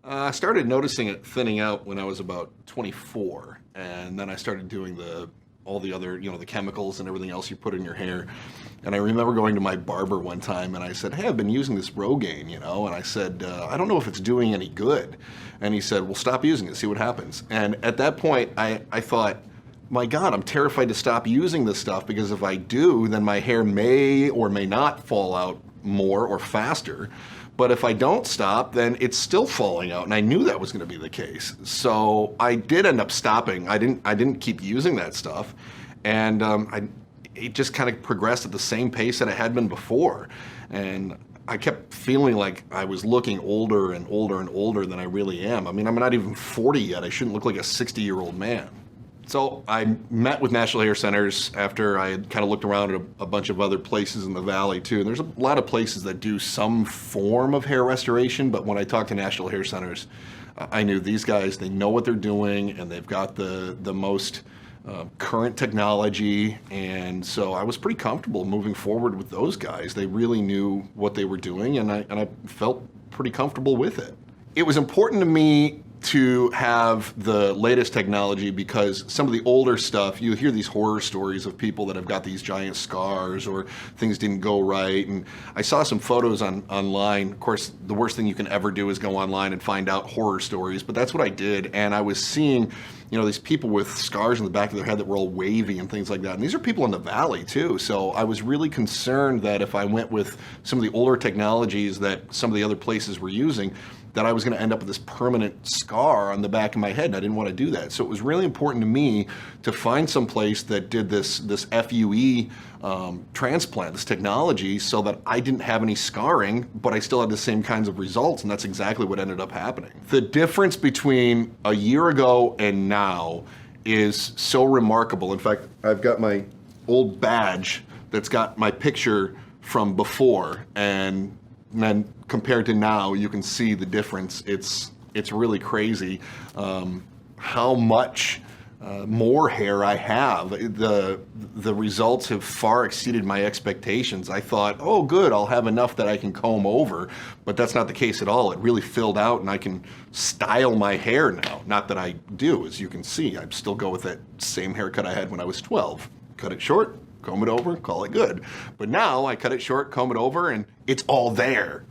I started noticing it thinning out when I was about 24, and then I started doing all the other, the chemicals and everything else you put in your hair. And I remember going to my barber one time, and I said, "Hey, I've been using this Rogaine, and I said, I don't know if it's doing any good." And he said, "Well, stop using it, see what happens." And at that point, I thought, my God, I'm terrified to stop using this stuff because if I do, then my hair may or may not fall out more or faster. But if I don't stop, then it's still falling out, and I knew that was going to be the case. So I did end up stopping. I didn't keep using that stuff, and it just kind of progressed at the same pace that it had been before, and I kept feeling like I was looking older and older and older than I really am. I mean, I'm not even 40 yet. I shouldn't look like a 60-year-old man. So I met with National Hair Centers after I had kind of looked around at a bunch of other places in the valley too. And there's a lot of places that do some form of hair restoration, but when I talked to National Hair Centers, I knew these guys, they know what they're doing, and they've got the most current technology. And so I was pretty comfortable moving forward with those guys. They really knew what they were doing, and I felt pretty comfortable with it. It was important to me to have the latest technology because some of the older stuff, you hear these horror stories of people that have got these giant scars or things didn't go right. And I saw some photos online. Of course, the worst thing you can ever do is go online and find out horror stories, but that's what I did. And I was seeing, these people with scars in the back of their head that were all wavy and things like that. And these are people in the valley too. So I was really concerned that if I went with some of the older technologies that some of the other places were using, that I was going to end up with this permanent scar on the back of my head, and I didn't want to do that. So it was really important to me to find some place that did this FUE transplant, this technology, so that I didn't have any scarring, but I still had the same kinds of results, and that's exactly what ended up happening. The difference between a year ago and now is so remarkable. In fact, I've got my old badge that's got my picture from before, and then compared to now, you can see the difference. It's really crazy how much more hair I have. The results have far exceeded my expectations. I thought, oh good, I'll have enough that I can comb over, but that's not the case at all. It really filled out, and I can style my hair now. Not that I do, as you can see. I still go with that same haircut I had when I was 12. Cut it short, comb it over, call it good. But now I cut it short, comb it over, and it's all there.